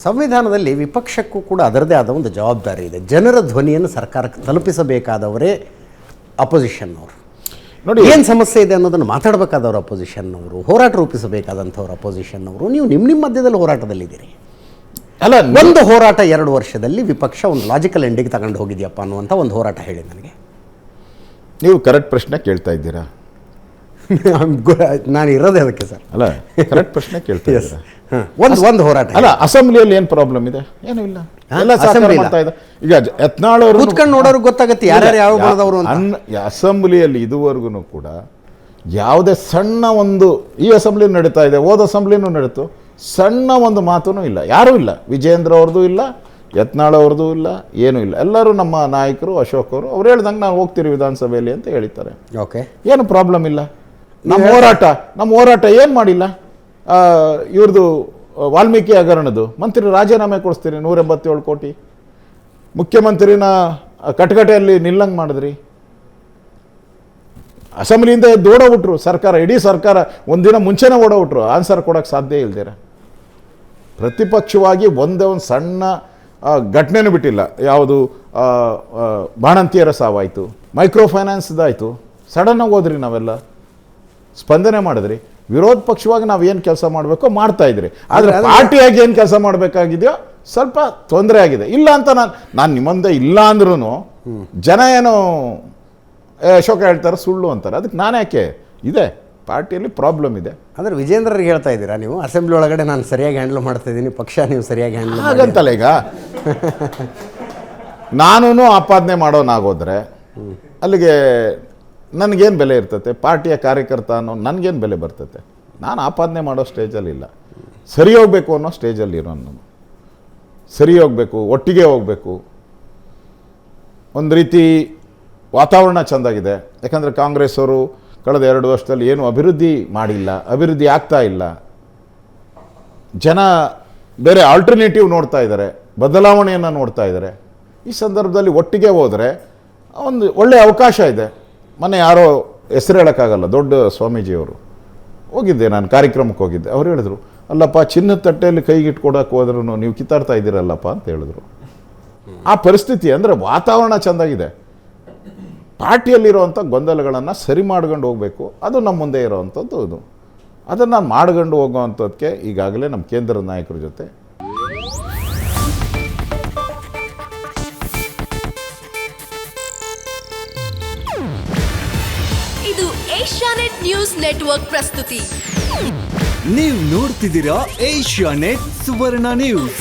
ಸಂವಿಧಾನದಲ್ಲಿ ವಿಪಕ್ಷಕ್ಕೂ ಕೂಡ ಅದರದೇ ಆದ ಒಂದು ಜವಾಬ್ದಾರಿ ಇದೆ. ಜನರ ಧ್ವನಿಯನ್ನು ಸರ್ಕಾರಕ್ಕೆ ತಲುಪಿಸಬೇಕಾದವರೇ ಅಪೋಸಿಷನ್ನವರು. ನೋಡಿ, ಏನು ಸಮಸ್ಯೆ ಇದೆ ಅನ್ನೋದನ್ನು ಮಾತಾಡಬೇಕಾದವರು ಅಪೋಸಿಷನ್ನವರು, ಹೋರಾಟ ರೂಪಿಸಬೇಕಾದಂಥವ್ರು ಅಪೋಸಿಷನ್ನವರು. ನೀವು ನಿಮ್ಮ ಮಧ್ಯದಲ್ಲಿ ಹೋರಾಟದಲ್ಲಿದ್ದೀರಿ. ಅಲ್ಲ, ಒಂದು ಹೋರಾಟ 2 ವರ್ಷದಲ್ಲಿ ವಿಪಕ್ಷ ಒಂದು ಲಾಜಿಕಲ್ ಎಂಡಿಗೆ ತಗೊಂಡು ಹೋಗಿದೆಯಪ್ಪ ಅನ್ನುವಂಥ ಒಂದು ಹೋರಾಟ ಹೇಳಿ ನನಗೆ. ನೀವು ಕರೆಕ್ಟ್ ಪ್ರಶ್ನೆ ಕೇಳ್ತಾ ಇದ್ದೀರಾ. ನಾನು ಇರೋದೇ ಅದಕ್ಕೆ ಸರ್. ಅಲ್ಲ, ಕರೆಕ್ಟ್ ಪ್ರಶ್ನೆ ಕೇಳ್ತಾ ಇದ್ದೀರಾ. ಒಂದು ಹೋರಾಟ ಅಲ್ಲ, ಅಸೆಂಬ್ಲಿಯಲ್ಲಿ ಏನು ಪ್ರಾಬ್ಲಮ್ ಇದೆ? ಏನೂ ಇಲ್ಲ, ಎಲ್ಲ ಸಹಕಾರ ಮಾಡ್ತಾ ಇದೆ. ಈಗ ಯತ್ನಾಳ್ ಅವರು ಕೂತ್ಕೊಂಡು ನೋಡೋರು ಗೊತ್ತಾಗುತ್ತೆ ಯಾರ್ಯಾರು ಯಾವ ಗುಣದವರು ಅಂತ. ಅಸೆಂಬ್ಲಿಯಲ್ಲಿ ಇದುವರೆಗೂ ಕೂಡ ಯಾವುದೇ ಸಣ್ಣ ಒಂದು, ಈ ಅಸೆಂಬ್ಲಿ ನಡೀತಾ ಇದೆ, ಹೋದ ಅಸೆಂಬ್ಲಿನೂ ನಡೀತು, ಸಣ್ಣ ಒಂದು ಮಾತೂ ಇಲ್ಲ, ಯಾರೂ ಇಲ್ಲ. ವಿಜೇಂದ್ರ ಅವ್ರದ್ದು ಇಲ್ಲ, ಯತ್ನಾಳ್ ಅವ್ರದ್ದು ಇಲ್ಲ, ಏನೂ ಇಲ್ಲ. ಎಲ್ಲರೂ ನಮ್ಮ ನಾಯಕರು, ಅಶೋಕ್ ಅವರು, ಅವ್ರು ಹೇಳ್ದಂಗೆ ನಾವು ಹೋಗ್ತೀರಿ ವಿಧಾನಸಭೆಯಲ್ಲಿ ಅಂತ ಹೇಳ್ತಾರೆ. ಓಕೆ, ಏನು ಪ್ರಾಬ್ಲಮ್ ಇಲ್ಲ. ನಮ್ಮ ಹೋರಾಟ ಏನು ಮಾಡಿಲ್ಲ. ಇವ್ರದ್ದು ವಾಲ್ಮೀಕಿ ಹಗರಣದ್ದು ಮಂತ್ರಿ ರಾಜೀನಾಮೆ ಕೊಡಿಸ್ತೀರಿ, 187 ಕೋಟಿ. ಮುಖ್ಯಮಂತ್ರಿನ ಕಟಕಟೆಯಲ್ಲಿ ನಿಲ್ಲಂಗೆ ಮಾಡಿದ್ರಿ. ಅಸೆಂಬ್ಲಿಯಿಂದ ಎದ್ದು ಓಡೋಗ್ಬಿಟ್ರು ಸರ್ಕಾರ, ಇಡೀ ಸರ್ಕಾರ ಒಂದಿನ ಮುಂಚೆನೇ ಓಡೋಗ್ಬಿಟ್ರು, ಆನ್ಸರ್ ಕೊಡೋಕ್ಕೆ ಸಾಧ್ಯ ಇಲ್ದಿರ. ಪ್ರತಿಪಕ್ಷವಾಗಿ ಒಂದೇ ಒಂದು ಸಣ್ಣ ಘಟನೆನೂ ಬಿಟ್ಟಿಲ್ಲ. ಯಾವುದು ಬಾಣಂತಿಯರ ಸಾವಾಯಿತು, ಮೈಕ್ರೋ ಫೈನಾನ್ಸ್ದಾಯಿತು, ಸಡನ್ನಾಗಿ ಹೋದ್ರಿ, ನಾವೆಲ್ಲ ಸ್ಪಂದನೆ ಮಾಡಿದ್ರಿ. ವಿರೋಧ ಪಕ್ಷವಾಗಿ ನಾವು ಏನು ಕೆಲಸ ಮಾಡಬೇಕೋ ಮಾಡ್ತಾ ಇದ್ರಿ. ಆದರೆ ಪಾರ್ಟಿಯಾಗಿ ಏನು ಕೆಲಸ ಮಾಡಬೇಕಾಗಿದೆಯೋ ಸ್ವಲ್ಪ ತೊಂದರೆ ಆಗಿದೆ. ಇಲ್ಲ ಅಂತ ನಾನು ನಿಮ್ಮಂದೆ ಇಲ್ಲ ಅಂದ್ರೂ ಜನ ಏನೋ ಅಶೋಕ ಹೇಳ್ತಾರೆ ಸುಳ್ಳು ಅಂತಾರೆ. ಅದಕ್ಕೆ ನಾನು ಯಾಕೆ, ಇದೆ ಪಾರ್ಟಿಯಲ್ಲಿ ಪ್ರಾಬ್ಲಮ್ ಇದೆ. ಅಂದರೆ ವಿಜೇಂದ್ರರಿಗೆ ಹೇಳ್ತಾ ಇದ್ದೀರಾ ನೀವು, ಅಸೆಂಬ್ಲಿ ಒಳಗಡೆ ನಾನು ಸರಿಯಾಗಿ ಹ್ಯಾಂಡಲ್ ಮಾಡ್ತಾ ಇದ್ದೀನಿ, ಪಕ್ಷ ನೀವು ಸರಿಯಾಗಿ ಹ್ಯಾಂಡಲ್ ಹಾಗಂತಲ್ಲ. ಈಗ ನಾನು ಆಪಾದನೆ ಮಾಡೋನಾಗೋದ್ರೆ ಅಲ್ಲಿಗೆ ನನಗೇನು ಬೆಲೆ ಇರ್ತತೆ? ಪಾರ್ಟಿಯ ಕಾರ್ಯಕರ್ತ ಅನ್ನೋ ನನಗೇನು ಬೆಲೆ ಬರ್ತತೆ? ನಾನು ಆಪಾದನೆ ಮಾಡೋ ಸ್ಟೇಜಲ್ಲಿ ಇಲ್ಲ, ಸರಿ ಹೋಗಬೇಕು ಅನ್ನೋ ಸ್ಟೇಜಲ್ಲಿ ಇರೋ ನಾನು. ಸರಿ ಹೋಗಬೇಕು, ಒಟ್ಟಿಗೆ ಹೋಗಬೇಕು. ಒಂದು ರೀತಿ ವಾತಾವರಣ ಚೆಂದಾಗಿದೆ. ಯಾಕಂದರೆ ಕಾಂಗ್ರೆಸ್ ಅವರು ಕಳೆದ 2 ವರ್ಷದಲ್ಲಿ ಏನು ಅಭಿವೃದ್ಧಿ ಮಾಡಿಲ್ಲ, ಅಭಿವೃದ್ಧಿ ಆಗ್ತಾ ಇಲ್ಲ. ಜನ ಬೇರೆ ಆಲ್ಟರ್ನೇಟಿವ್ ನೋಡ್ತಾ ಇದ್ದಾರೆ, ಬದಲಾವಣೆಯನ್ನು ನೋಡ್ತಾ ಇದ್ದಾರೆ. ಈ ಸಂದರ್ಭದಲ್ಲಿ ಒಟ್ಟಿಗೆ ಹೋದರೆ ಒಂದು ಒಳ್ಳೆಯ ಅವಕಾಶ ಇದೆ. ಮೊನ್ನೆ ಯಾರೋ ಹೆಸರು ಹೇಳೋಕ್ಕಾಗಲ್ಲ, ದೊಡ್ಡ ಸ್ವಾಮೀಜಿಯವರು ಹೋಗಿದ್ದೆ, ನಾನು ಕಾರ್ಯಕ್ರಮಕ್ಕೆ ಹೋಗಿದ್ದೆ. ಅವ್ರು ಹೇಳಿದ್ರು, ಅಲ್ಲಪ್ಪ ಚಿನ್ನದ ತಟ್ಟೆಯಲ್ಲಿ ಕೈಗಿಟ್ಕೊಡೋಕೆ ಹೋದ್ರೂ ನೀವು ಕಿತ್ತಾಡ್ತಾ ಇದ್ದೀರಲ್ಲಪ್ಪ ಅಂತ ಹೇಳಿದ್ರು. ಆ ಪರಿಸ್ಥಿತಿ ಅಂದರೆ ವಾತಾವರಣ ಚೆಂದಾಗಿದೆ. ಪಾರ್ಟಿಯಲ್ಲಿರುವಂಥ ಗೊಂದಲಗಳನ್ನು ಸರಿ ಮಾಡ್ಕೊಂಡು ಹೋಗಬೇಕು, ಅದು ನಮ್ಮ ಮುಂದೆ ಇರೋವಂಥದ್ದು. ಅದು ಅದನ್ನು ಮಾಡ್ಕೊಂಡು ಹೋಗೋವಂಥದ್ದಕ್ಕೆ ಈಗಾಗಲೇ ನಮ್ಮ ಕೇಂದ್ರದ ನಾಯಕರ ಜೊತೆ ಇದು ಏಷ್ಯಾನೆಟ್ ನ್ಯೂಸ್ ನೆಟ್ವರ್ಕ್ ಪ್ರಸ್ತುತಿ. ನೀವು ನೋಡ್ತಿದ್ದೀರಾ ಏಷ್ಯಾನೆಟ್ ಸುವರ್ಣ ನ್ಯೂಸ್.